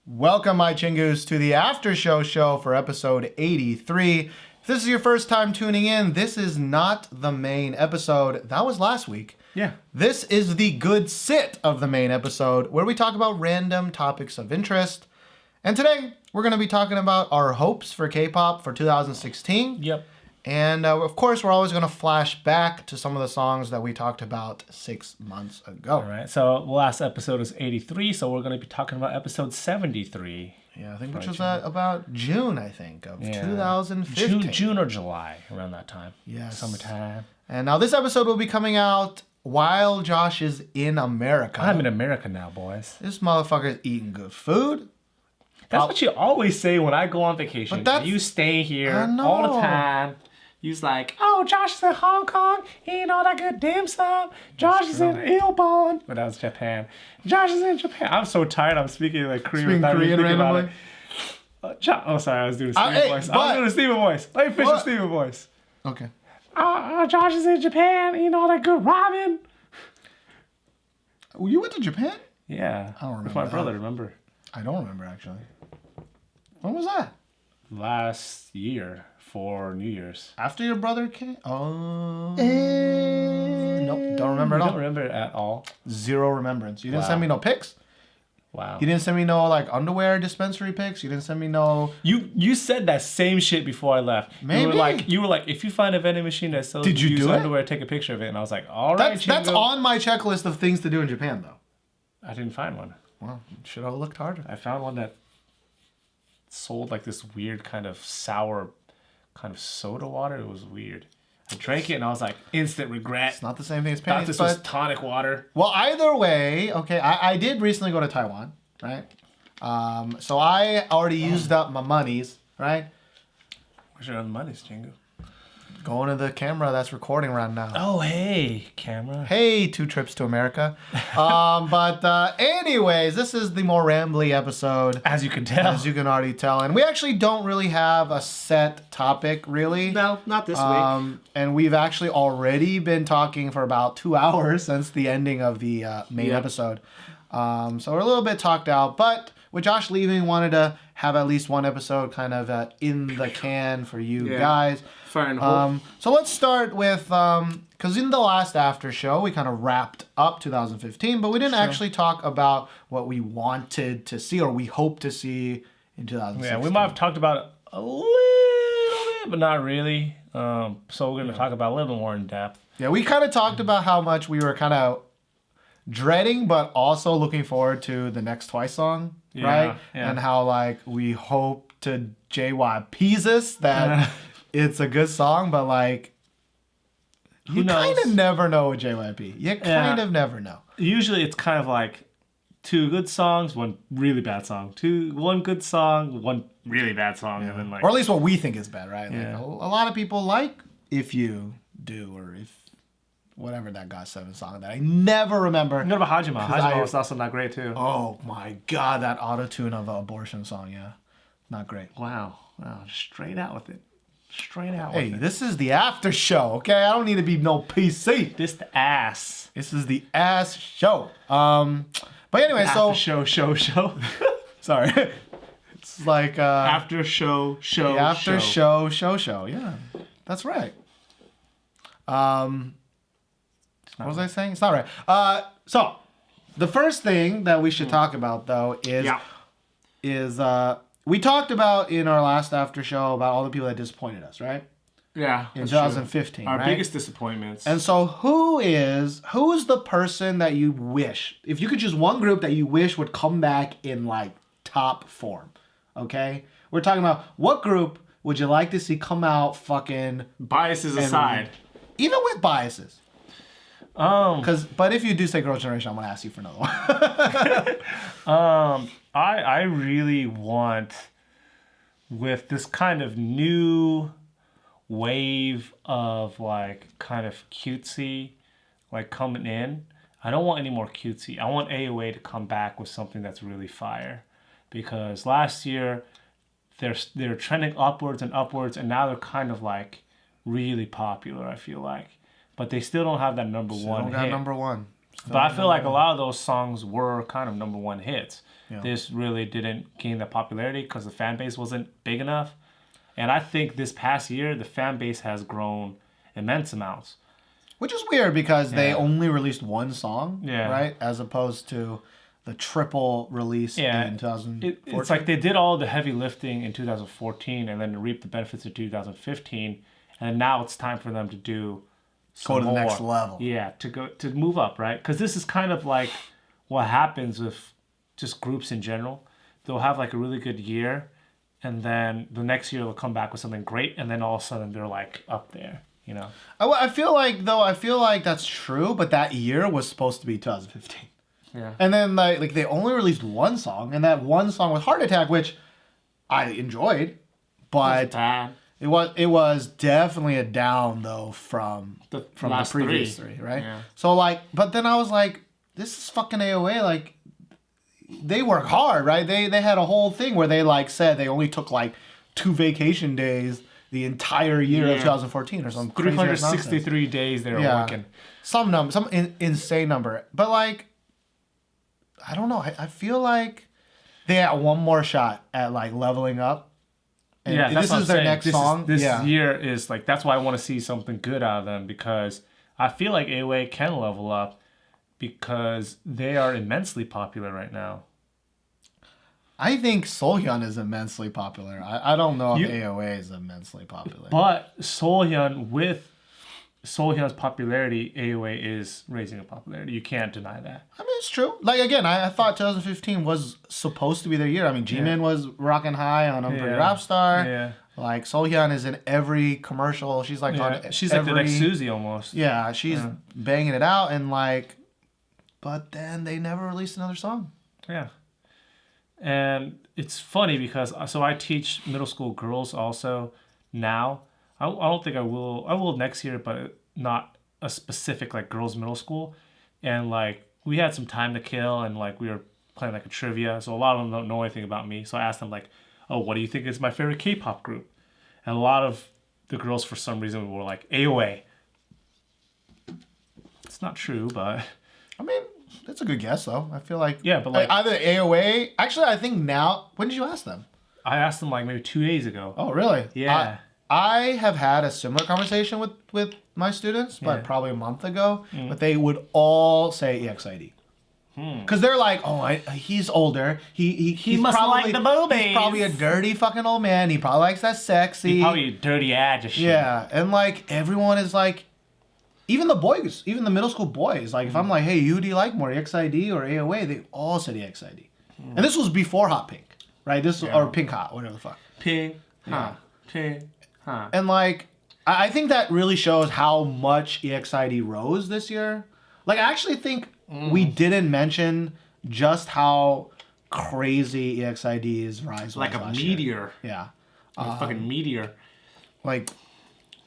Welcome, my chingus, to the after show for episode 83. If this is your first time tuning in, this is not the main episode. That was last week. Yeah. This is the good sit of the main episode, where we talk about random topics of interest. And today, we're going to be talking about our hopes for K-pop for 2016. Yep. And of course, we're always going to flash back to some of the songs that we talked about 6 months ago. All right. So last episode was 83, so we're going to be talking about episode 73. Yeah, I think which was about June, I think, of 2015. June or July, around that time. Yes. Summertime. And now this episode will be coming out while Josh is in America. I'm in America now, boys. This motherfucker is eating good food. That's what you always say when I go on vacation. You stay here all the time. You's like, oh, Josh is in Hong Kong, eating all that good dim sum. Josh is in Ilbon. But that was Japan. Josh is in Japan. I'm so tired. I'm speaking like Korean. Speaking Korean randomly. Oh, sorry. I was doing Steven voice. I was doing a Steven voice. Let me finish the Steven voice. Okay. Josh is in Japan, eating all that good ramen. You went to Japan? Yeah. I don't remember. With my brother, remember? I don't remember, actually. When was that? Last year for New Year's. After your brother came? Oh. Nope, don't remember at all. Don't remember it at all. Zero remembrance. You didn't send me no pics? Wow. You didn't send me no like underwear dispensary pics? You didn't send me no... You said that same shit before I left. Maybe. You were like, if you find a vending machine that sells used underwear, take a picture of it. And I was like, all right, That's on my checklist of things to do in Japan, though. I didn't find one. Well, should have looked harder. I found one that sold like this weird kind of sour kind of soda water. It was weird. I drank it and I was like, instant regret. It's not the same thing as Thought panties, this was tonic water. Well, either way, okay, I did recently go to Taiwan, right? So I already used up my monies, right? Where's your other monies, Jingo? Going to the camera that's recording right now. Oh, hey, camera. Hey, 2 trips to America. But anyways, this is the more rambly episode. As you can tell. As you can already tell. And we actually don't really have a set topic, really. No, not this week. And we've actually already been talking for about 2 hours since the ending of the main episode. So we're a little bit talked out. But with Josh leaving, wanted to have at least one episode kind of in the can for you guys. Fire and hope. So let's start with, because in the last after show, we kind of wrapped up 2015, but we didn't actually talk about what we wanted to see or we hope to see in 2016. Yeah, we might have talked about it a little bit, but not really. So we're going to talk about it a little bit more in depth. Yeah, we kind of talked about how much we were kind of dreading, but also looking forward to the next Twice song, right? Yeah. And how, like, we hope to JYP's us that... It's a good song, but like, you kind of never know with JYP. You kind of never know. Usually it's kind of like 2 good songs, 1 really bad song. 1 good song, 1 really bad song. And then like, or at least what we think is bad, right? Yeah. Like, a lot of people like If You Do or If whatever that GOT7 song that I never remember. What about Hajima? Hajima was also not great too. Oh my God, that auto-tune of an abortion song, not great. Wow, straight out with it. Straight out. Hey, this is the after show, okay? I don't need to be no PC. This the ass. This is the ass show. But anyway, after show. Sorry. It's like after show. After show. Yeah, that's right. What was I saying? It's not right. So the first thing that we should talk about though is we talked about in our last after show about all the people that disappointed us, right? Yeah. In 2015, Our biggest disappointments. And so who's the person that you wish, if you could choose one group that you wish would come back in like top form, okay? We're talking about what group would you like to see come out fucking... Biases aside. Even with biases. But if you do say Girl Generation, I'm going to ask you for another one. I really want, with this kind of new wave of like kind of cutesy like coming in, I don't want any more cutesy. I want AOA to come back with something that's really fire, because last year they're trending upwards, and now they're kind of like really popular, I feel like, but they still don't have that number one hit. Number one. But I feel like a lot of those songs were kind of number one hits. Yeah. This really didn't gain the popularity because the fan base wasn't big enough. And I think this past year, the fan base has grown immense amounts. Which is weird because they only released one song, right? As opposed to the triple release in 2014. It's like they did all the heavy lifting in 2014 and then reaped the benefits in 2015. And now it's time for them to do go to the next level. Yeah, to move up, right? Because this is kind of like what happens with just groups in general. They'll have like a really good year, and then the next year they'll come back with something great, and then all of a sudden they're like up there, you know? I feel like that's true, but that year was supposed to be 2015. Yeah. And then like they only released one song, and that one song was Heart Attack, which I enjoyed, but it was definitely a down though from the previous three, right? Yeah. So like, but then I was like, this is fucking AOA. Like, they work hard, right? They had a whole thing where they like said they only took like 2 vacation days the entire year of 2014 or something. 363 days they were working. Some insane number, but like, I don't know. I feel like they had one more shot at like leveling up. And that's this is their next song. This year is like, that's why I want to see something good out of them, because I feel like AOA can level up because they are immensely popular right now. I think Seolhyun is immensely popular. I don't know if AOA is immensely popular. But with Seolhyun's popularity, AOA is raising in popularity. You can't deny that. I mean, it's true. Like, again, I thought 2015 was supposed to be their year. I mean, Jimin was rocking high on I'm Pretty Rap Star. Yeah. Like, Seolhyun is in every commercial. She's like she's like the next Suzy almost. Yeah, she's banging it out, and like, but then they never released another song. Yeah. And it's funny because I teach middle school girls also now. I don't think I will. I will next year, but not a specific like girls middle school. And like we had some time to kill, and like we were playing like a trivia. So a lot of them don't know anything about me. So I asked them like, "Oh, what do you think is my favorite K-pop group?" And a lot of the girls for some reason were like AOA. It's not true, but I mean, that's a good guess though. I feel like but like either AOA. Actually, I think now. When did you ask them? I asked them like maybe 2 days ago. Oh, really? Yeah. I have had a similar conversation with my students, but probably a month ago. But they would all say EXID. Because they're like, oh, he's older. He must probably, like the boobies. He's probably a dirty fucking old man. He probably likes that sexy. He's probably a dirty ass and shit. Yeah, and like everyone is like, even the boys, even the middle school boys. Like if I'm like, hey, who do you like more, EXID or AOA? They all said EXID. And this was before Hot Pink, right? Or Pink Hot, whatever the fuck. Pink Hot. Pink. Huh. And like, I think that really shows how much EXID rose this year. Like, I actually think we didn't mention just how crazy EXID's rise was. Like a meteor. Yeah. Like a fucking meteor. Like,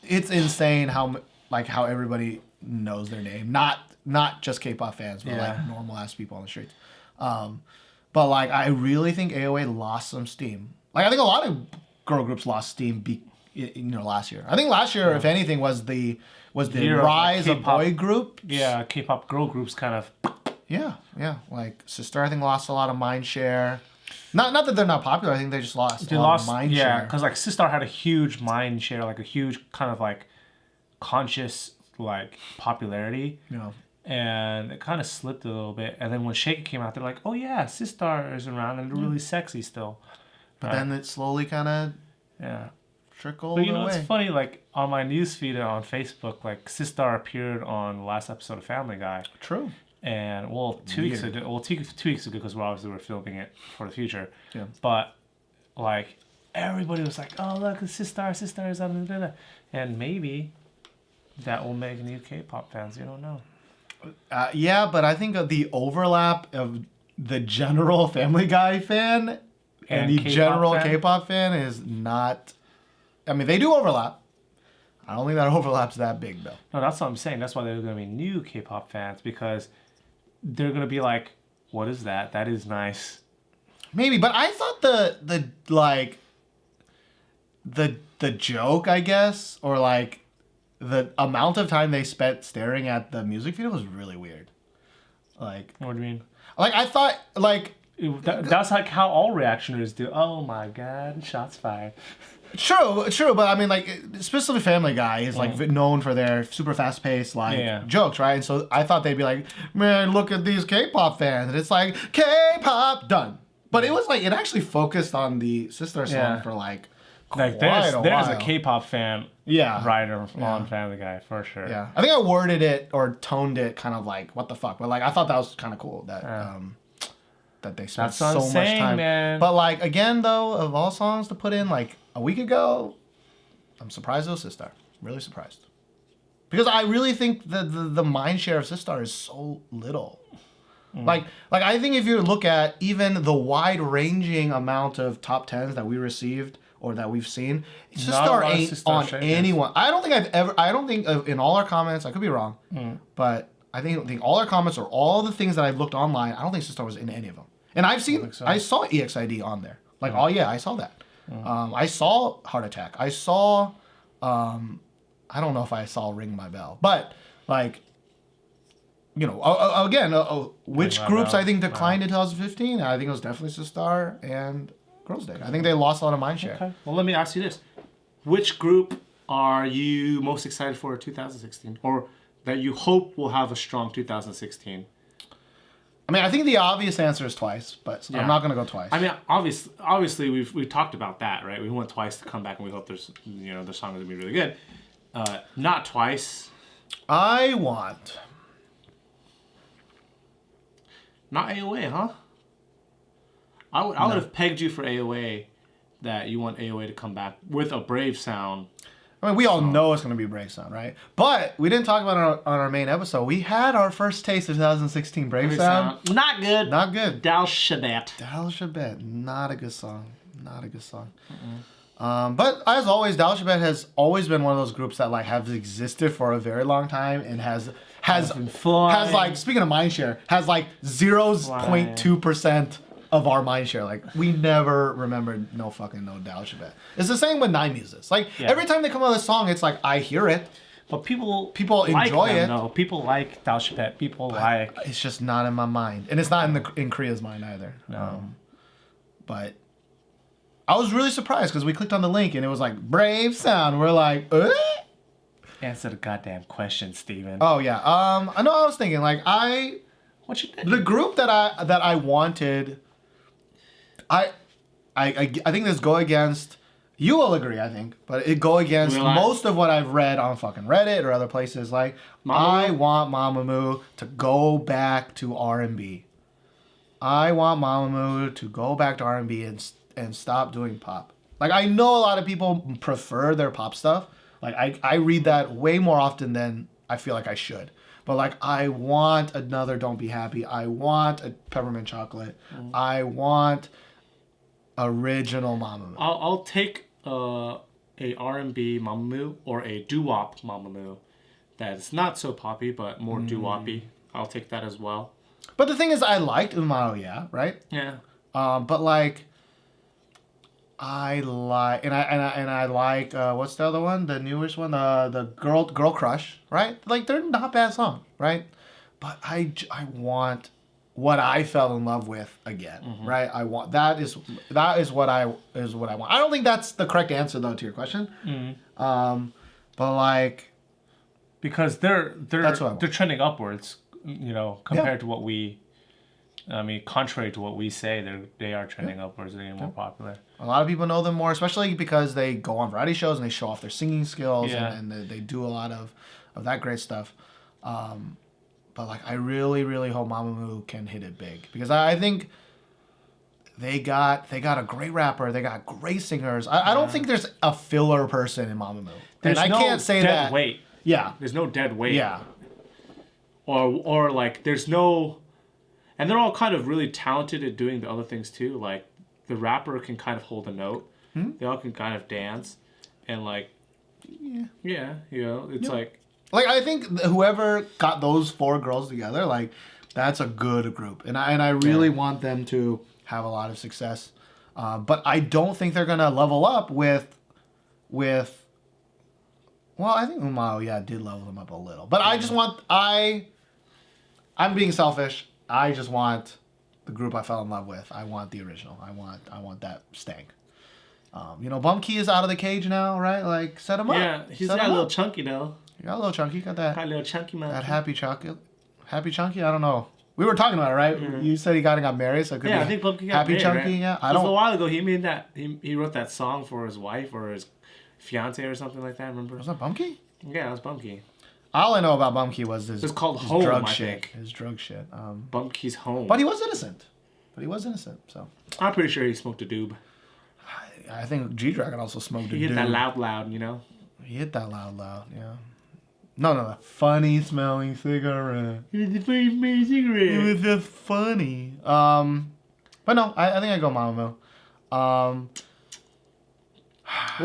it's insane how everybody knows their name. Not just K-pop fans, but like normal ass people on the streets. But like, I really think AOA lost some steam. Like, I think a lot of girl groups lost steam last year. I think last year, if anything, was the rise of boy group. Yeah, K-pop girl groups kind of. Yeah. Like Sister, I think lost a lot of mind share. Not that they're not popular. I think they just lost a lot of mind share. Yeah, because like Sister had a huge mind share, like a huge kind of like conscious like popularity. Yeah. And it kind of slipped a little bit. And then when Shake It came out, they're like, oh yeah, Sistar is around and they're really sexy still. But then it slowly kind of trickled away. But you know, it's funny, like on my newsfeed on Facebook, like Sistar appeared on the last episode of Family Guy. True. And well, 2 weeks ago, because we're filming it for the future. Yeah. But like everybody was like, oh look, Sistar is on, and maybe that will make new K-pop fans. You don't know. Yeah, but I think the overlap of the general Family Guy fan and the K-pop general K-pop fan is not. I mean, they do overlap. I don't think that overlap's that big, though. No, that's what I'm saying. That's why there's going to be new K-pop fans, because they're going to be like, what is that? That is nice. Maybe, but I thought the joke, I guess, or like the amount of time they spent staring at the music video was really weird. Like, What do you mean? like I thought, like That's like how all reactioners do. Oh my god, shots fired. true, but I mean, like especially Family Guy is like known for their super fast paced like jokes, right? And so I thought they'd be like, man, look at these K-pop fans, and it's like K-pop done. But it was like it actually focused on the sister song for like there's a a K-pop fan writer on Family Guy for sure. Yeah, I think I worded it or toned it kind of like what the fuck, but like I thought that was kind of cool that that they spent so much time. Man. But like again though, of all songs to put in like a week ago, I'm surprised it was Sistar. Really surprised. Because I really think the mind share of Sistar is so little. Like I think if you look at even the wide ranging amount of top 10s that we received or that we've seen, Sistar ain't on anyone. I don't think in all our comments, I could be wrong, but I think all our comments or all the things that I've looked online, I don't think Sistar was in any of them. And I saw EXID on there. Like, oh yeah, I saw that. I saw Heart Attack. I saw, I don't know if I saw Ring My Bell, but like, you know, again, which groups I think declined in 2015? I think it was definitely Sistar and Girls' Day. I think they lost a lot of mindshare. Okay. Well, let me ask you this: which group are you most excited for in 2016, or that you hope will have a strong 2016? I mean, I think the obvious answer is Twice, but I'm not gonna go Twice. I mean, obviously, we've talked about that, right? We want Twice to come back, and we hope their song is gonna be really good. Not Twice. I want. Not AOA, huh? I would have pegged you for AOA, that you want AOA to come back with a Brave sound. I mean, we all know it's going to be Brave Sound, right? But we didn't talk about it on our main episode. We had our first taste of 2016 Brave Sound. Not good. Not good. Dal Shabbat. Dal Shabbat. Not a good song. Not a good song. But as always, Dal Shabbat has always been one of those groups that like have existed for a very long time and has like, speaking of mindshare, has like 0.2% of our mindshare. Like, we never remembered no Dal Shabbat. It's the same with Nine Muses. Like, every time they come out with a song, it's like, I hear it. But people enjoy it. No, people like Dal Shabbat. It's just not in my mind. And it's not in Korea's mind either. No. But I was really surprised because we clicked on the link and it was like, Brave Sound. We're like, Answer the goddamn question, Steven. Oh yeah. I know. I was thinking like the group that I wanted. I think this go against. You will agree, I think, but it go against most of what I've read on fucking Reddit or other places. Like, I want Mamamoo to go back to R&B. I want Mamamoo to go back to R&B and stop doing pop. Like, I know a lot of people prefer their pop stuff. Like, I read that way more often than I feel like I should. But, like, I want another Don't Be Happy. I want a Peppermint Chocolate. I want original Mamamoo. I'll take a R&B Mamamoo or a doo-wop Mamamoo that's not so poppy, but more doo-woppy. I'll take that as well. But the thing is, I liked Umao, yeah, right? Yeah. But, like... I like what's the other one? The newest one, the Girl Crush, right? Like, they're not bad songs, right? But I want what I fell in love with again, right? I want that is what I want. I don't think that's the correct answer though to your question. But like, because they're trending upwards, compared to what we. I mean, contrary to what we say, they are trending upwards. They're getting more popular. A lot of people know them more, especially because they go on variety shows and they show off their singing skills and they do a lot of that great stuff. But like, I really, really hope Mamamoo can hit it big because I think they got a great rapper. They got great singers. I don't think there's a filler person in Mamamoo. And I can't say that. Weight. Yeah. There's no dead weight. Yeah. Or like there's no. And they're all kind of really talented at doing the other things too. Like, the rapper can kind of hold a note. They all can kind of dance. And, like, it's like... Like, I think whoever got those four girls together, like, that's a good group. And I really want them to have a lot of success. But I don't think they're going to level up with... Well, I think Umao, did level them up a little. But I just want... I'm being selfish. I just want the group I fell in love with. I want the original. I want that stank. Bumkey is out of the cage now, right? Like, set him up. Yeah, he's got a little chunky though. You got a little chunky. Got that. Got a little chunky man. That happy chocolate. Happy chunky. I don't know. We were talking about it, right? Mm-hmm. You said he got married, so it could be I think Bumkey got happy married, chunky. Right? Yeah, I don't. A while ago, he made that. He wrote that song for his wife or his fiance or something like that. Remember? Was that Bumkey? Yeah, it was Bumkey. All I know about Bumkey was his. It's called Home, drug I shit. think. His drug shit. Bumkey's Home. But he was innocent. So. I'm pretty sure he smoked a doob. I think G-Dragon also smoked a doob. He hit that loud, you know. He hit that loud, yeah. No, the funny smelling cigarette. It was the funny smelling cigarette. It was just funny. But no, I think I go Mamamoo. Well,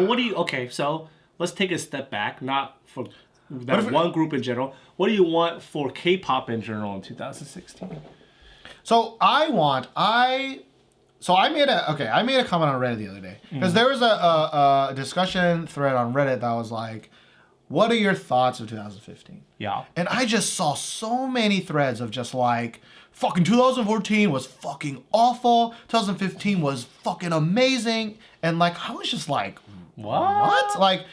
what do you? Okay, so let's take a step back, not for that one group in general. What do you want for K-pop in general in 2016? So I made a comment on Reddit the other day because there was a discussion thread on Reddit that was like, what are your thoughts of 2015? Yeah. And I just saw so many threads of just like, fucking 2014 was fucking awful. 2015 was fucking amazing. And like, I was just like, what? Like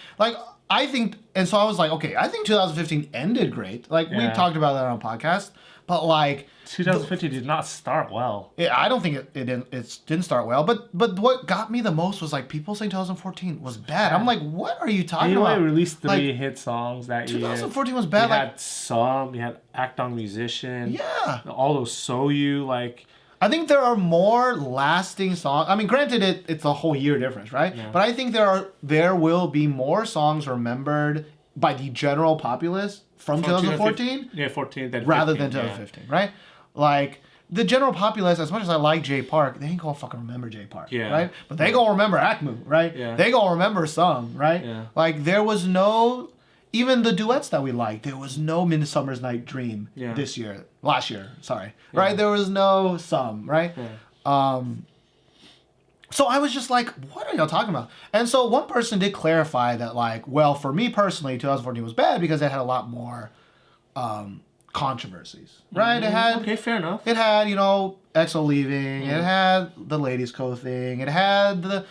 I think, and so I was like, okay, I think 2015 ended great. Like we talked about that on a podcast, but like 2015 did not start well. Yeah, I don't think it didn't start well. But what got me the most was like people saying 2014 was bad. I'm like, what are you talking about? They released 3 hit songs that 2014 year. 2014 was bad. You had Some, you had Act On Musician. Yeah. All those Soyu, like. I think there are more lasting songs. I mean, granted, it's a whole year difference, right? Yeah. But I think there will be more songs remembered by the general populace from 2014. Yeah, 14. Rather than 2015, right? Like, the general populace, as much as I like Jay Park, they ain't gonna fucking remember Jay Park, right? But they gonna remember Akmu, right? Yeah. They gonna remember Sung, right? Yeah. Like, there was no, even the duets that we liked, there was no Midsummer's Night Dream last year, right? There was no Some, right? Yeah. So I was just like, what are y'all talking about? And so one person did clarify that, like, well, for me personally, 2014 was bad because it had a lot more, controversies, right? It had fair enough. It had, EXO leaving. It had the ladies' co thing. It had the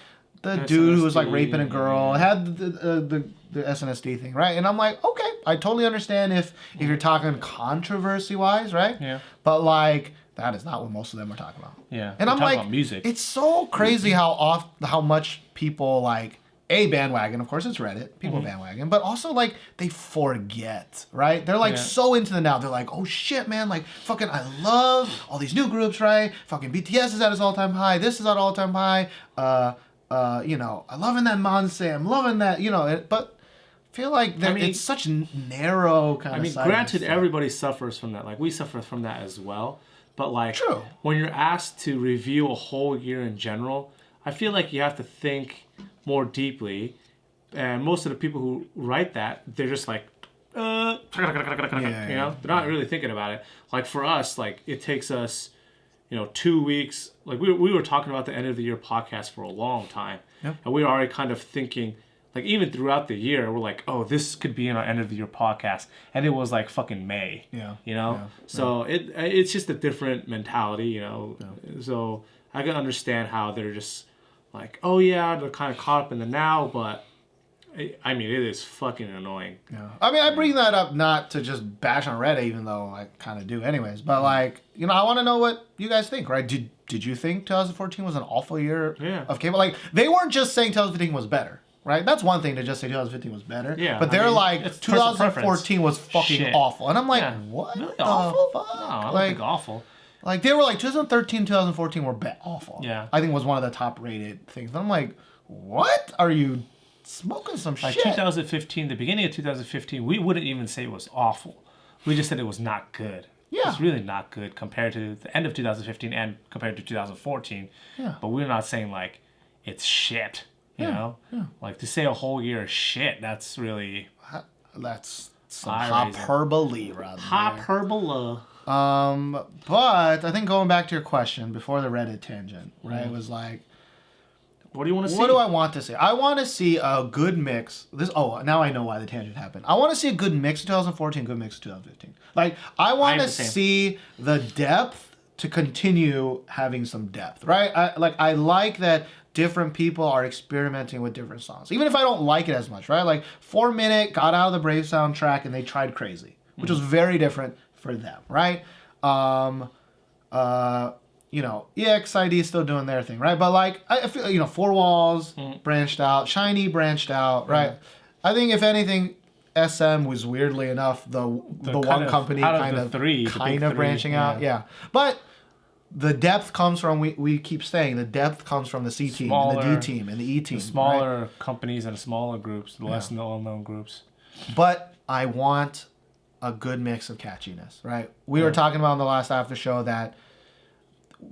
dude who was like raping a girl. It had the SNSD thing, right? And I'm like, okay, I totally understand if you're talking controversy wise, right? Yeah. But like that is not what most of them are talking about. Yeah. And I'm like, about music. It's so crazy how much people like. Bandwagon, of course, it's Reddit. People bandwagon, but also like they forget, right? They're like so into the now. They're like, oh shit, man! Like fucking, I love all these new groups, right? Fucking BTS is at its all-time high. This is at all-time high. I'm loving that Monse. I'm loving that, but I feel like it's such narrow kind of. I mean, granted, everybody suffers from that. Like we suffer from that as well. But like, true. When you're asked to review a whole year in general, I feel like you have to think more deeply, and most of the people who write that, they're just like, they're not really thinking about it. Like for us, like it takes us, 2 weeks. Like we were talking about the end of the year podcast for a long time, and we were already kind of thinking, like even throughout the year, we're like, oh, this could be in our end of the year podcast, and it was like fucking May, So it's just a different mentality, So I can understand how they're just. Like, oh yeah, they're kind of caught up in the now, but I mean, it is fucking annoying. Yeah. I mean, I bring that up not to just bash on Reddit, even though I kind of do anyways. But like, I want to know what you guys think, right? Did you think 2014 was an awful year of K-pop? Like, they weren't just saying 2015 was better, right? That's one thing to just say 2015 was better. Yeah. But they're like, 2014 was fucking awful. And I'm like, what really the awful? fuck? No, I don't think awful. Like, they were like, 2013, 2014 were awful. Yeah. I think was one of the top rated things. And I'm like, what? Are you smoking some like shit? 2015, the beginning of 2015, we wouldn't even say it was awful. We just said it was not good. Yeah. It's really not good compared to the end of 2015 and compared to 2014. Yeah. But we're not saying, like, it's shit, you know? Yeah. Like, to say a whole year is shit, that's really... That's some hyperbole, rather. Hyperbole. But I think going back to your question before the Reddit tangent, right? It was like, What do you want to see? What do I want to see? I want to see a good mix. Now I know why the tangent happened. I want to see a good mix in 2014, good mix in 2015. Like, I want to see the depth to continue having some depth, right? I like that different people are experimenting with different songs, even if I don't like it as much, right? Like, 4 Minute got out of the Brave soundtrack and they tried Crazy, which was very different for them, right? EXID is still doing their thing, right? But like, I feel, Four Walls branched out, Shiny branched out, right? I think if anything, SM was weirdly enough the one company kind of branching out, yeah. But the depth comes from we keep saying the depth comes from the C team, and the D team, and the E team, the smaller companies and smaller groups, the less well-known groups. But I want a good mix of catchiness, right? We were talking about in the last after show that.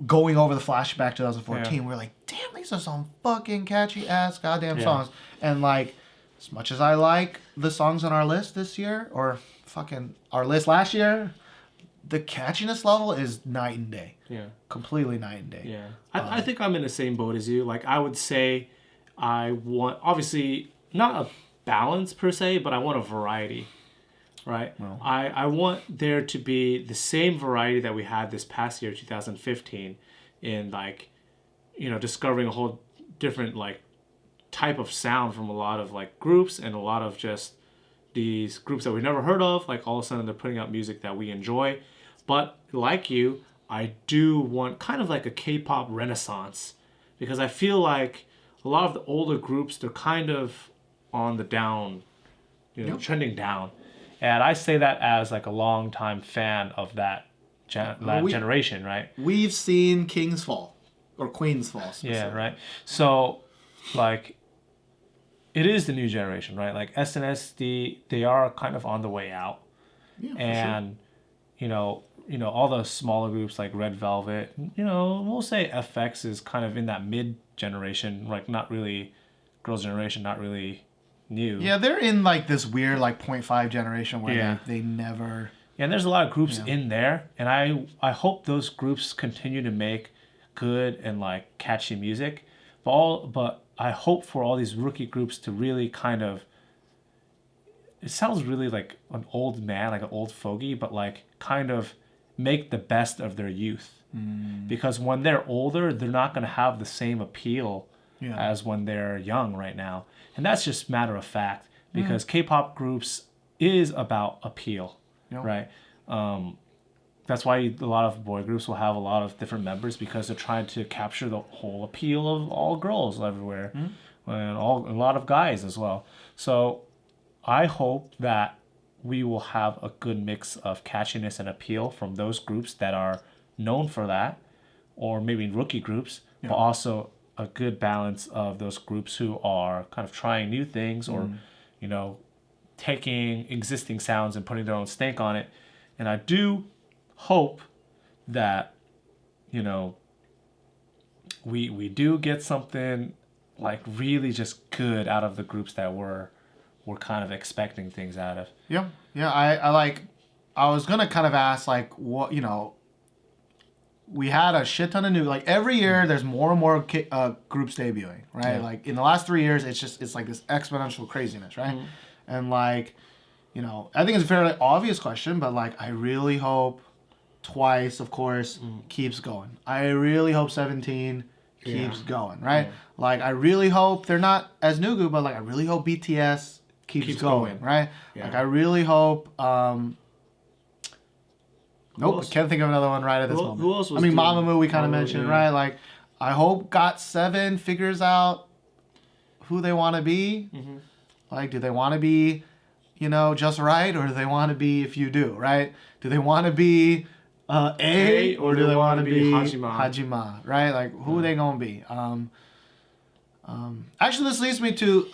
Going over the flashback 2014, we're like, damn, these are some fucking catchy ass goddamn songs. And like, as much as I like the songs on our list this year, or fucking our list last year, the catchiness level is night and day. Yeah. Completely night and day. Yeah. I think I'm in the same boat as you. Like, I would say I want, obviously, not a balance per se, but I want a variety. Right. Well, I want there to be the same variety that we had this past year, 2015, in like, discovering a whole different like type of sound from a lot of like groups and a lot of just these groups that we've never heard of. Like all of a sudden they're putting out music that we enjoy. But like you, I do want kind of like a K-pop renaissance, because I feel like a lot of the older groups, they're kind of on the down, trending down. And I say that as like a longtime fan of that generation, right? We've seen King's Fall or Queen's Fall. Yeah, right. So, like, it is the new generation, right? Like SNSD, they are kind of on the way out. Yeah, and sure. All the smaller groups like Red Velvet, we'll say FX is kind of in that mid generation, like not really girls' generation, not really new. Yeah, they're in like this weird like 0.5 generation where they never. Yeah, and there's a lot of groups in there, and I hope those groups continue to make good and like catchy music, but I hope for all these rookie groups to really kind of. It sounds really like an old man, like an old fogey, but like kind of make the best of their youth, because when they're older, they're not going to have the same appeal as when they're young right now. And that's just matter of fact, because K-pop groups is about appeal, right? That's why a lot of boy groups will have a lot of different members, because they're trying to capture the whole appeal of all girls everywhere, and a lot of guys as well. So I hope that we will have a good mix of catchiness and appeal from those groups that are known for that, or maybe rookie groups, but also a good balance of those groups who are kind of trying new things, or taking existing sounds and putting their own stank on it. And I do hope that we do get something like really just good out of the groups that we're kind of expecting things out of. Yeah. I was gonna kind of ask like what we had a shit ton of new, like every year there's more and more groups debuting, right? Like in the last 3 years, it's like this exponential craziness, right? And like, I think it's a fairly obvious question, but like I really hope Twice, of course, keeps going. I really hope 17 keeps going, right? Like I really hope they're not as Nugu, but like I really hope BTS keeps going, right? Like I really hope I can't think of another one right at this moment. Who else was Mamamoo we kind of mentioned, right? Like, I hope GOT7 figures out who they want to be. Like, do they want to be, Just Right, or do they want to be If You Do, right? Do they want to be A, or do they want to be Hajima, right? Like, who are they going to be? Actually, this leads me to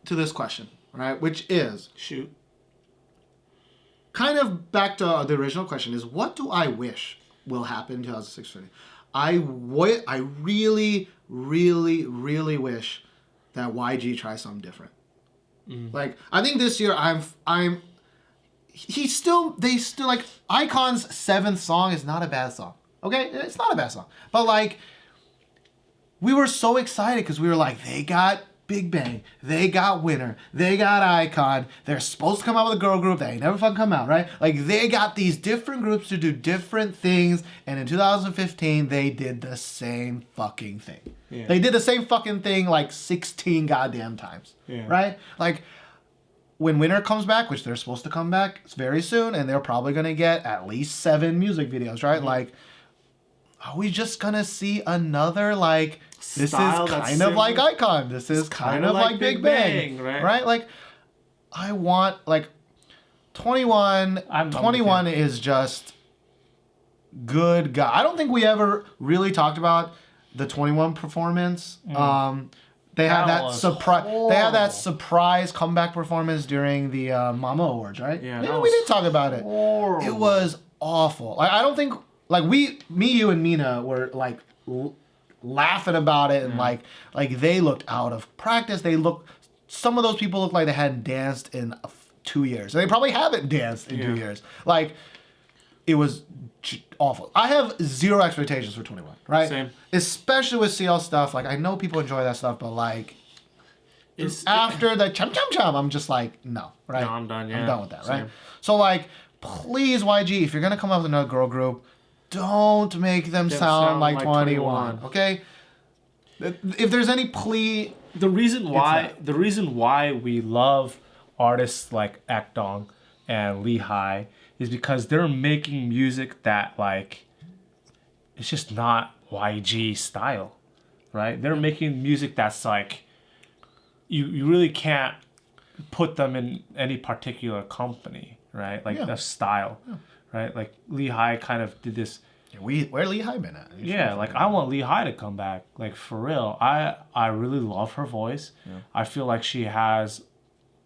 this question, right? Which is... Shoot. Kind of back to the original question is, what do I wish will happen in 2016? I really, really, really wish that YG tries something different. Like, I think this year they still like, iKON's 7th song is not a bad song. Okay? It's not a bad song. But like, we were so excited because we were like, they got Big Bang, they got Winner, they got Icon. They're supposed to come out with a girl group. They ain't never fucking come out, right? Like, they got these different groups to do different things. And in 2015, they did the same fucking thing. Yeah. They did the same fucking thing like 16 goddamn times, right? Like, when Winner comes back, which they're supposed to come back very soon, and they're probably going to get at least 7 music videos, right? Like, are we just going to see another, like, this Style is kind of like Icon. This is kind of like Big Bang, right? Like, I want, like, 21 is just good guy. I don't think we ever really talked about the 21 performance. They had that surprise. They had that surprise comeback performance during the Mama Awards, right? Yeah, we did talk about it. Horrible. It was awful. Like, I don't think me, you, and Mina were like laughing about it, and like they looked out of practice. Some of those people looked like they hadn't danced in 2 years. And they probably haven't danced in 2 years. Like, it was awful. I have zero expectations for 21, right? Same. Especially with CL stuff. Like, I know people enjoy that stuff, but like, after the chum chum chum, I'm just like, no, right? No, I'm done. Yeah, I'm done with that, right? So like, please, YG, if you're gonna come up with another girl group, don't make them sound like 21, okay? If there's any plea, the reason why we love artists like Akdong and Lehigh is because they're making music that, like, it's just not YG style, right? They're making music that's like, you really can't put them in any particular company, right? Like, the style, right? Like, Lehigh kind of did this. Where Lehigh been at? Like, I want Lehigh to come back, like, for real. I really love her voice. I feel like she has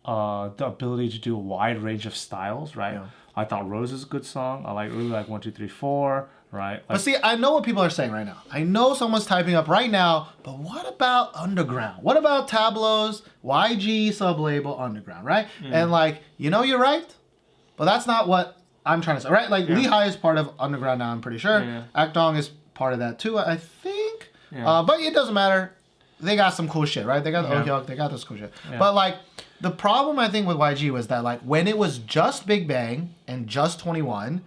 the ability to do a wide range of styles, right? I thought Rose is a good song. I really like 1, 2, 3, 4, right? Like, but see, I know what people are saying right now. I know someone's typing up right now, but what about Underground? What about Tableau's YG sub-label Underground, right? And like, you're right, but that's not what I'm trying to say, right? Like, Lehigh is part of Underground now, I'm pretty sure. Akdong is part of that too, I think. But it doesn't matter. They got some cool shit, right? They got the Okyok, they got this cool shit. But like, the problem I think with YG was that, like, when it was just Big Bang and just 21,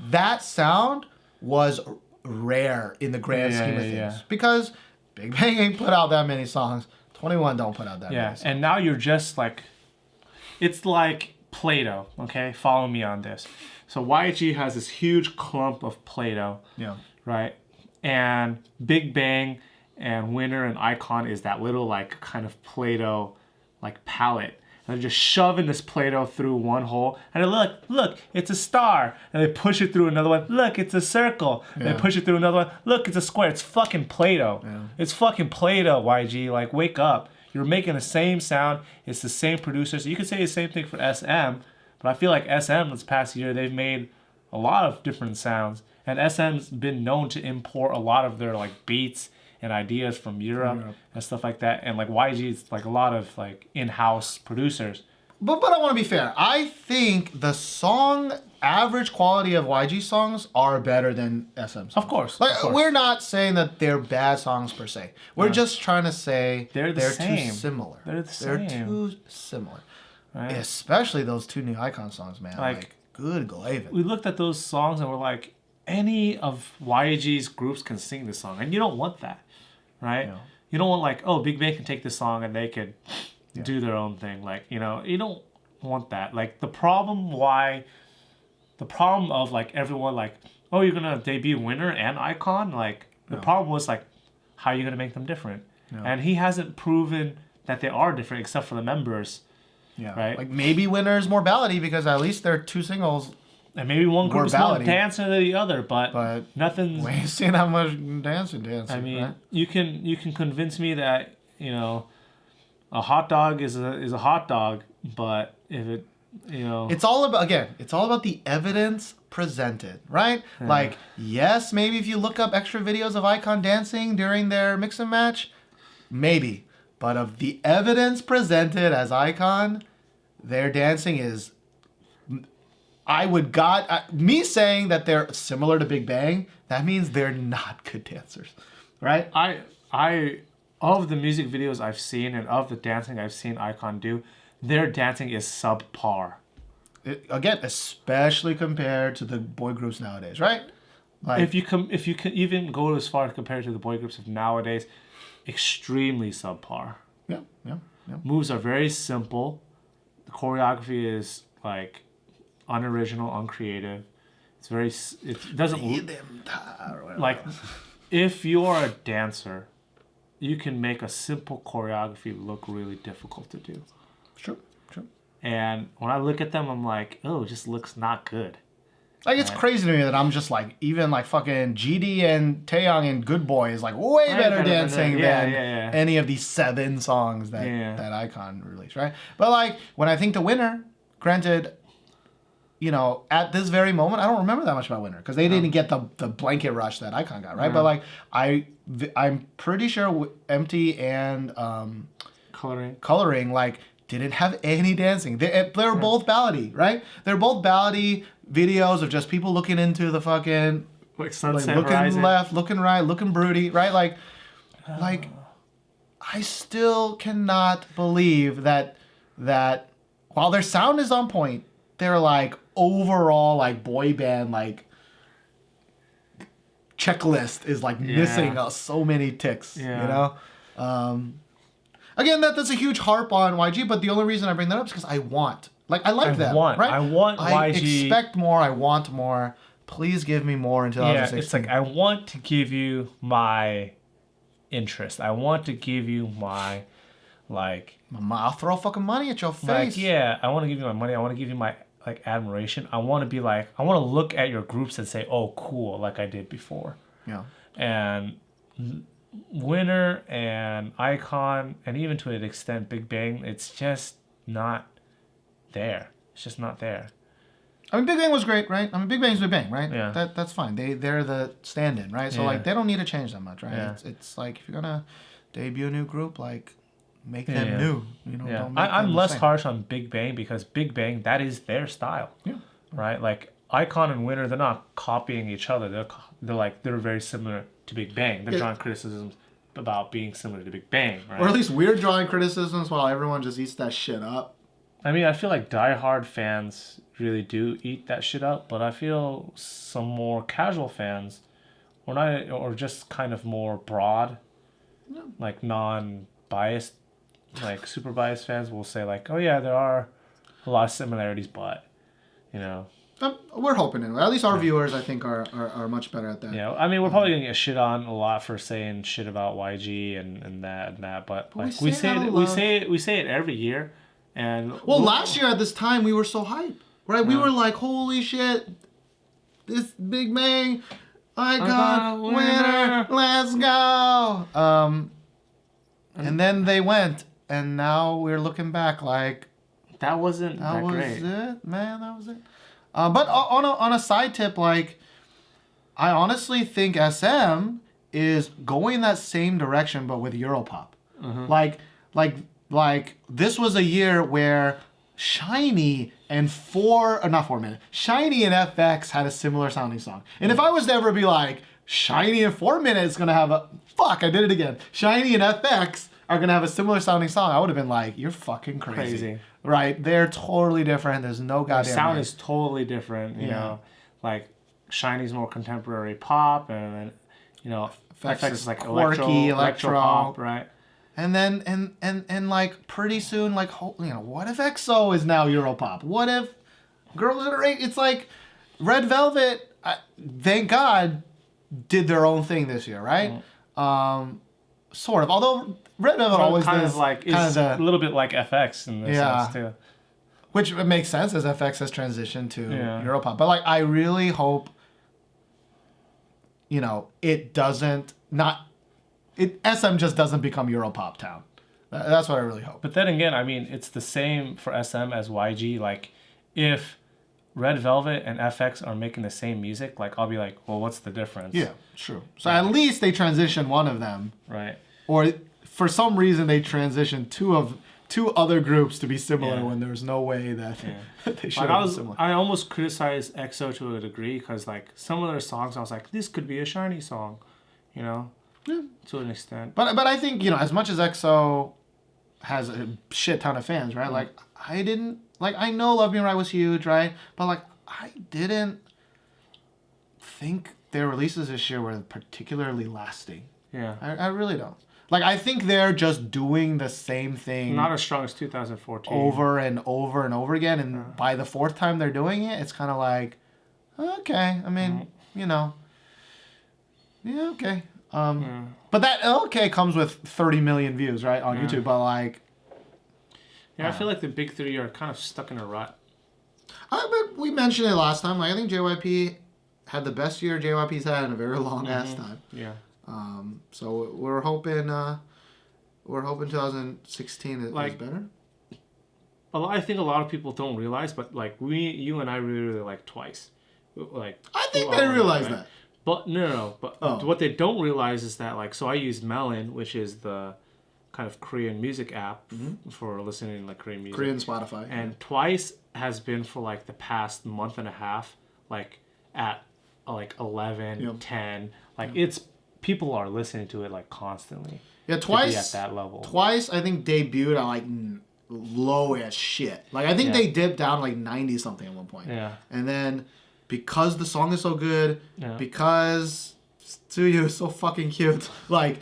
that sound was rare in the grand scheme of things. Because Big Bang ain't put out that many songs. 21 don't put out that many songs. And now you're just like, it's like Play-Doh, okay? Follow me on this. So YG has this huge clump of Play-Doh, right? And Big Bang and Winner and Icon is that little, like, kind of Play-Doh, like, palette. And they're just shoving this Play-Doh through one hole. And look, it's a star. And they push it through another one. Look, it's a circle. And they push it through another one. Look, it's a square. It's fucking Play-Doh. It's fucking Play-Doh, YG. Like, wake up. You're making the same sound. It's the same producers. You could say the same thing for SM. But I feel like SM this past year, they've made a lot of different sounds. And SM's been known to import a lot of their, like, beats and ideas from Europe and stuff like that. And like, YG is like a lot of like in-house producers. But I want to be fair. I think the song average quality of YG songs are better than SM songs. Of course. Like, we're not saying that they're bad songs per se. We're just trying to say they're too similar. They're the same. They're too similar. Right? Especially those 2 new Icon songs, man. Like good glavin'. We looked at those songs and we're like, any of YG's groups can sing this song. And you don't want that. Right? You don't want, like, oh, Big Bang can take this song and they could do their own thing. Like, you don't want that. Like, the problem of, like, everyone, like, oh, you're going to debut Winner and Icon? Like, the problem was, like, how are you going to make them different? And he hasn't proven that they are different except for the members. Right? Like, maybe Winner is more ballady because at least their 2 singles. And maybe one group is more dancing than the other, but nothing's. We ain't seen how much dancing. I mean, right? you can convince me that a hot dog is a hot dog, but if it it's all about the evidence presented, right? Like, yes, maybe if you look up extra videos of Icon dancing during their mix and match, maybe, but of the evidence presented as Icon, their dancing is. Me saying that they're similar to Big Bang, that means they're not good dancers, right? I of the music videos I've seen and of the dancing I've seen iKON do, their dancing is subpar. Again, especially compared to the boy groups nowadays, right? Like, if you can even go as far compared to the boy groups of nowadays, extremely subpar. Yeah. Moves are very simple. The choreography is like unoriginal, uncreative. It doesn't like if you're a dancer, you can make a simple choreography look really difficult to do. True. And when I look at them, I'm like, oh, it just looks not good. Like, it's crazy to me that I'm just like, even like fucking GD and Taeyong and Good Boy is like way better dancing than any of these 7 songs that iKON released, right? But like, when I think the Winner, granted, you know, at this very moment, I don't remember that much about Winner because they didn't get the blanket rush that iKON got, right? But like, I'm pretty sure Empty and Coloring like didn't have any dancing. They're both ballady, right? They're both ballady videos of just people looking into the fucking like sunset, looking horizon. left, looking right, looking broody, right? Like I still cannot believe that while their sound is on point, they're like overall like boy band like checklist is like missing so many ticks, you know? Again, that's a huge harp on YG, but the only reason I bring that up is because I like them, right? I want YG. I expect more. I want more. Please give me more in 2016. Yeah, it's like I want to give you my interest. I want to give you my like. I'll throw fucking money at your face. Like, yeah, I want to give you my money. I want to give you my like admiration. I want to be like, I want to look at your groups and say, oh, cool, like I did before. Yeah. And Winner and iKON, and even to an extent Big Bang, it's just not there. It's just not there. I mean, Big Bang was great, right? I mean, Big Bang's Big Bang, right? Yeah. That's fine. They're the stand-in, right? So like they don't need to change that much, right? Yeah. It's like if you're gonna debut a new group, like make them new. You know, don't make I'm them less the same. harsh on Big Bang because Big Bang, that is their style. Yeah. Right? Like iKON and Winner, they're not copying each other. They're very similar to Big Bang. They're drawing criticisms about being similar to Big Bang, right? Or at least we're drawing criticisms while everyone just eats that shit up. I mean, I feel like diehard fans really do eat that shit up, but I feel some more casual fans, or just kind of more broad, like non-biased, like super biased fans will say like, oh yeah, there are a lot of similarities, but, you know. We're hoping anyway. At least our viewers, I think, are much better at that. Yeah, I mean, we're probably gonna get shit on a lot for saying shit about YG and that, but like we say it every year, and last year at this time we were so hyped, right? We were like, holy shit, this Big Bang, iKON, Winner, let's go. And then they went, and now we're looking back like that wasn't that great. That was it, man. That was it. But on a side tip, like, I honestly think SM is going that same direction, but with Europop. Mm-hmm. Like this was a year where Shiny and Shiny and FX had a similar sounding song. And if I was to ever be like, Shiny and 4 Minutes gonna have I did it again. Shiny and FX are gonna have a similar sounding song, I would have been like, you're fucking crazy. Right? They're totally different. There's no goddamn Their sound is totally different, you know. Like Shiny's more contemporary pop, and then, you know, FX is like quirky electro pop, right? And then and like pretty soon, like, you know, what if EXO is now Europop? What if Girls' Generation? It's like Red Velvet, thank God, did their own thing this year, right? Sort of. Although Red Velvet always kind is of like is a little bit like FX in this sense too. Which makes sense as FX has transitioned to Europop. But like, I really hope, you know, SM just doesn't become Europop town. That's what I really hope. But then again, I mean, it's the same for SM as YG. Like, if Red Velvet and FX are making the same music, like, I'll be like, well, what's the difference? Yeah, true. So at least they transition one of them. Right. Or for some reason they transition two other groups to be similar when there's no way that they should be similar. I almost criticized EXO to a degree because, like, some of their songs I was like, this could be a Shiny song, you know? to an extent. But I think, as much as EXO has a shit ton of fans, right? Like, I know Love Me Right was huge, right? But, like, I didn't think their releases this year were particularly lasting. Yeah. I really don't. Like, I think they're just doing the same thing. Not as strong as 2014. Over and over and over again. And by the fourth time they're doing it, it's kind of like, okay. I mean, yeah, okay. But that okay comes with 30 million views, right, on YouTube. But, like... Yeah, I feel like the big three are kind of stuck in a rut. But we mentioned it last time. Like, I think JYP had the best year JYP's had in a very long ass time. Yeah. So we're hoping 2016 is better. I think a lot of people don't realize, but like you and I really like Twice. Like I think they realize that. But no. But what they don't realize is that like, so I use Melon, which is the kind of Korean music app for listening to like Korean music. Korean Spotify. And Twice has been for like the past month and a half, like at like 11, 10. Like it's people are listening to it like constantly. Yeah, Twice at that level. Twice I think debuted at like low as shit. Like I think they dipped down like 90 something at one point. Yeah. And then because the song is so good, because Tsuyu is so fucking cute, like,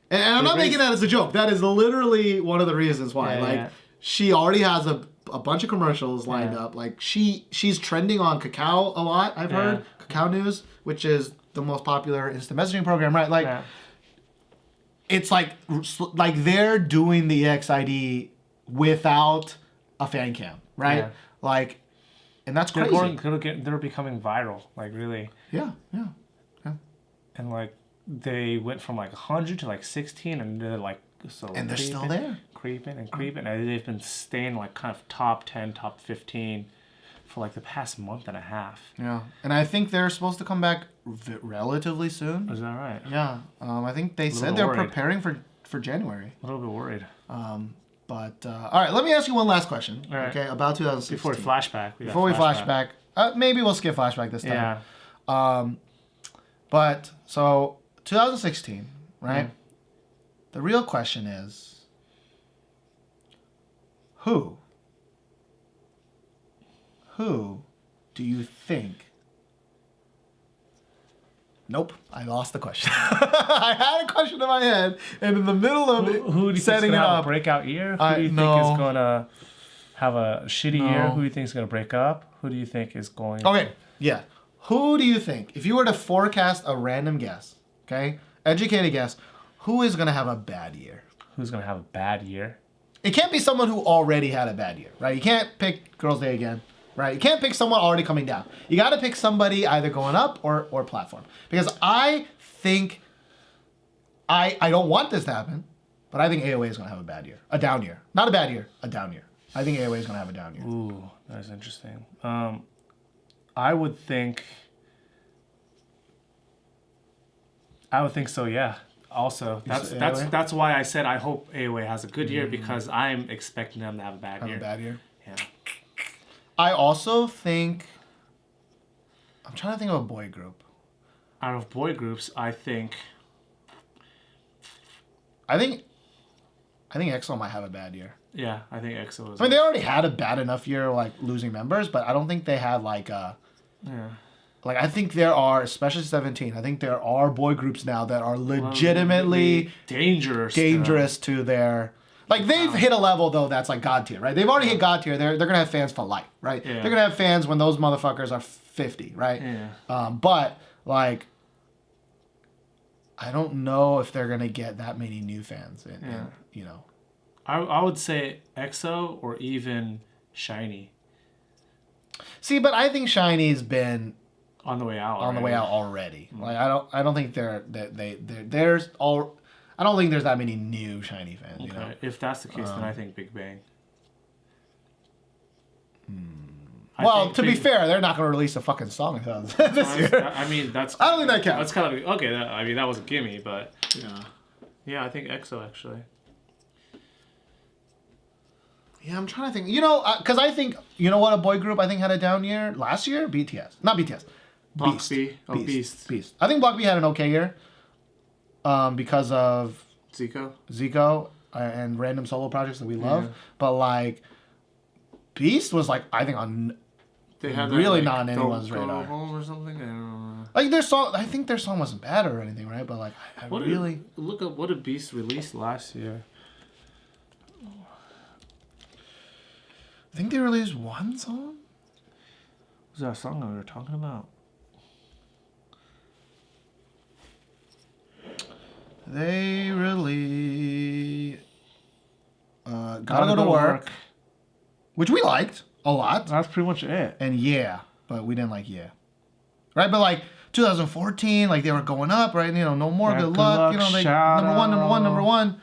and I'm not making that as a joke. That is literally one of the reasons why. She already has a bunch of commercials lined up. Like she's trending on Kakao a lot. I've heard Kakao News, which is the most popular instant messaging program, right? Like, it's like they're doing the EXID without a fan cam, right? Yeah. Like, and that's crazy. They're becoming viral, like really. Yeah. And like they went from like 100 to like 16, and they're like and they're still there, creeping, and they've been staying like kind of top 10, top 15 for like the past month and a half. Yeah, and I think they're supposed to come back relatively soon. Is that right? Yeah, I think they said they're preparing for January. A little bit worried. But all right, let me ask you one last question. Right. Okay, about 2016. Before we flashback. Before we flashback, maybe we'll skip flashback this time. Yeah. But so 2016, right? Mm. The real question is, who do you think? Nope, I lost the question. I had a question in my head, and in the middle of who do you setting think is it gonna up, have a breakout year? Who do you think is gonna have a shitty year? Who do you think is gonna break up? Who do you think is going? Okay, yeah. Who do you think, if you were to forecast a random guess, okay, educated guess, who is gonna have a bad year? Who's gonna have a bad year? It can't be someone who already had a bad year, right? You can't pick Girls' Day again. Right, you can't pick someone already coming down. You got to pick somebody either going up or platform. Because I think I don't want this to happen, but I think AOA is going to have a bad year, a down year, not a bad year, a down year. I think AOA is going to have a down year. Ooh, that's interesting. I would think so. Yeah. Also, that's why I said I hope AOA has a good year, because I'm expecting them to have a bad year. Have a bad year. Yeah. I also think, I'm trying to think of a boy group. Out of boy groups, I think EXO might have a bad year. Yeah, I think EXO is. I mean, they already had a bad enough year, like losing members, but I don't think they had like a. Yeah. Like, I think there are, especially 17, I think there are boy groups now that are legitimately dangerous to their. Like, they've hit a level, though, that's like God tier, right? They've already hit God tier. They're going to have fans for life, right? Yeah. They're going to have fans when those motherfuckers are 50, right? Yeah. But, like, I don't know if they're going to get that many new fans, you know. I would say EXO or even SHINee. See, but I think SHINee's been on the way out already. Mm-hmm. Like, I don't think I don't think there's that many new SHINee fans. Okay. You know? If that's the case, then I think Big Bang. Well, to be fair, they're not going to release a fucking song this year. I mean, I don't think that counts. That's kind of okay. That was a gimme, but yeah, I think EXO actually. Yeah, I'm trying to think. You know, because I think, you know what, a boy group I think had a down year last year. BTS, not BTS. Block B. Oh, Beast. I think Block B had an okay year. because of Zico and random solo projects that we love. But like Beast was like I think on they had really that, not on like, anyone's Go radar. Home or something. I don't know. Like their song, I think their song wasn't bad or anything, right? But like I really look at what did Beast released last year. I think they released one song. Was that a song that we were talking about? They really Gotta Go to Work, which we liked a lot. That's pretty much it. And Yeah, but we didn't like Yeah. Right? But like 2014, like they were going up, right? You know, No More Good Luck. You know, they number one.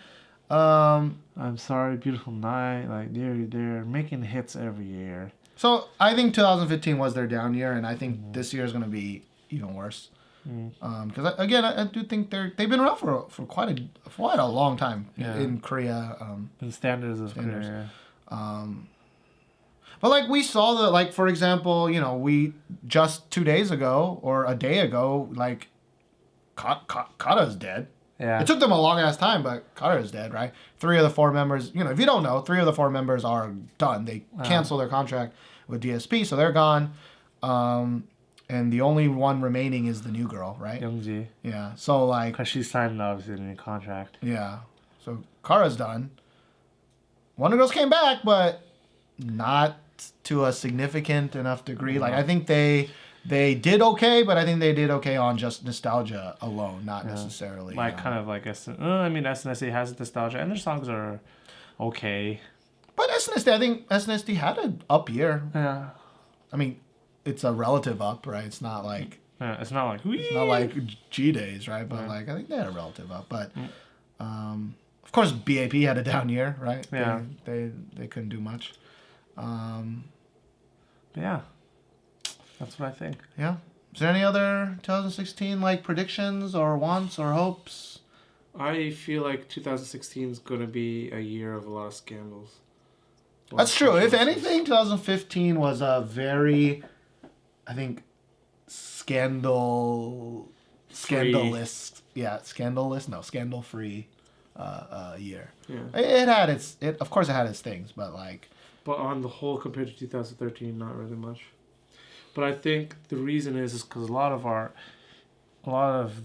I'm Sorry, Beautiful Night. Like they're making hits every year. So I think 2015 was their down year, and I think this year is going to be even worse. Because again, I do think they've been around for quite a long time in Korea. The standards of Korea. But like we saw like for example, you know, we just 2 days ago or a day ago, like Kata's dead. Yeah. It took them a long ass time, but Kata is dead, right? 3 of the 4 members, you know, if you don't know, 3 of the 4 members are done. They cancel their contract with DSP, so they're gone. And the only one remaining is the new girl, right? Youngji. Yeah. So like, Because she signed obviously a new contract. yeah. So Kara's done. Wonder Girls came back, but not to a significant enough degree. Like I think they did okay, but I think they did okay on just nostalgia alone, not necessarily. Like kind of like I mean SNSD has nostalgia and their songs are okay. But SNSD, I think SNSD had an up year. Yeah. I mean, it's a relative up, right? It's not like it's not like G Days, right? But like I think they had a relative up. But of course BAP had a down year, right? Yeah. They couldn't do much. Yeah. That's what I think. Yeah. Is there any other 2016 like predictions or wants or hopes? I feel like 2016 is going to be a year of a lot of scandals. That's true. If anything, 2015 was a very, I think, scandal-free year. Yeah. It had of course it had its things, but like. But on the whole, compared to 2013, not really much. But I think the reason is because a lot of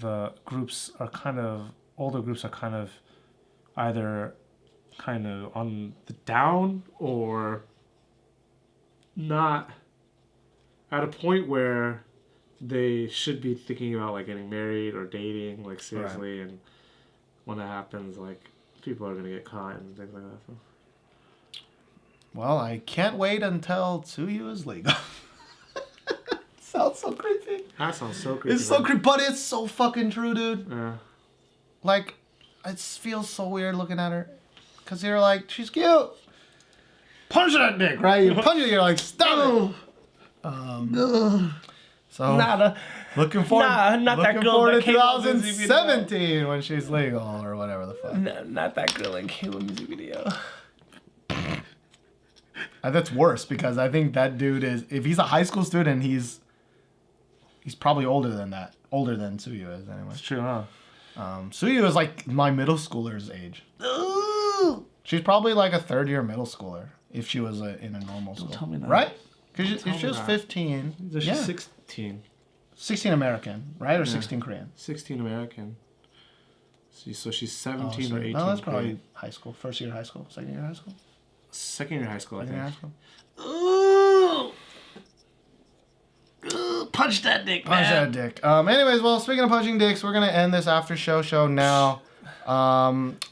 the groups are older groups are kind of either kind of on the down or not at a point where they should be thinking about like getting married or dating like seriously, right. And when that happens, like people are gonna get caught and things like that. So. Well, I can't wait until Tsuyu is legal. Sounds so creepy. That sounds so creepy. It's so creepy, but it's so fucking true, dude. Yeah. Like, it feels so weird looking at her. Because you're like, she's cute. Punch that dick, right? You punch it, you're like, stop it. So, looking forward to 2017 when she's legal or whatever the fuck. Not that girl in Kpop music video. That's worse because I think that dude if he's a high school student, he's probably older than Tsuyu is anyway. It's true, huh? Tsuyu is like my middle schooler's age. Ooh. She's probably like a 3rd-year middle schooler if she was in a normal school. Don't tell me that. Right? Because if she was 15. She's 16. 16 American, right? Or 16 Korean? 16 American. So she's 17 or 18. No, that's probably high school. 1st year high school? 2nd year high school? 2nd year high school, I think. 2nd year high school? Ooh. Punch that dick, man. Punch that dick. Anyways, well, speaking of punching dicks, we're going to end this after show now.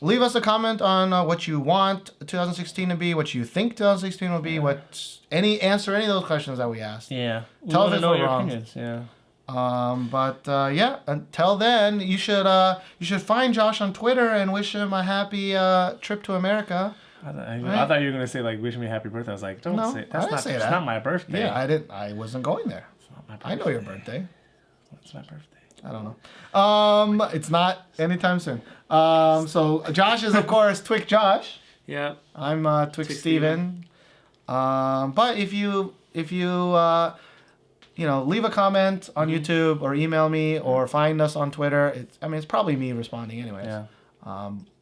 Leave us a comment on what you want 2016 to be, what you think 2016 will be, answer any of those questions that we asked. Yeah. Tell us if we're wrong. Opinions. Yeah. Yeah, until then, you should find Josh on Twitter and wish him a happy trip to America. I thought you were gonna say like wish me a happy birthday. I was like, don't say that's not my birthday. Yeah, I wasn't going there. It's not my birthday. I know your birthday. What's my birthday? I don't know. It's not anytime soon. So Josh is of course Twick Josh. Yeah. I'm Twick Steven. But if you leave a comment on YouTube or email me or find us on Twitter. It's probably me responding anyways. Yeah.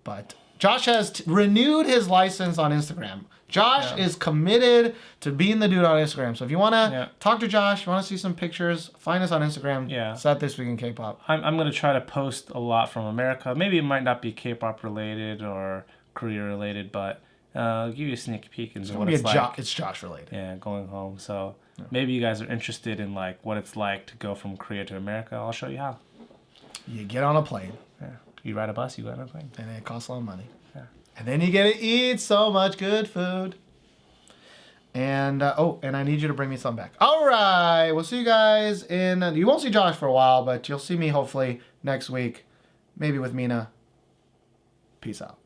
But Josh has renewed his license on Instagram. Josh is committed to being the dude on Instagram. So if you want to talk to Josh, you want to see some pictures, find us on Instagram. Yeah. It's at This Week in K-Pop. I'm going to try to post a lot from America. Maybe it might not be K-pop related or Korea related, but I'll give you a sneak peek into what it's like. It's Josh related. Yeah, going home. So maybe you guys are interested in like what it's like to go from Korea to America. I'll show you how. You get on a plane. Yeah. You ride a bus, you go on a plane. And it costs a lot of money. Yeah. And then you get to eat so much good food. And, and I need you to bring me some back. All right. We'll see you guys you won't see Josh for a while, but you'll see me hopefully next week. Maybe with Mina. Peace out.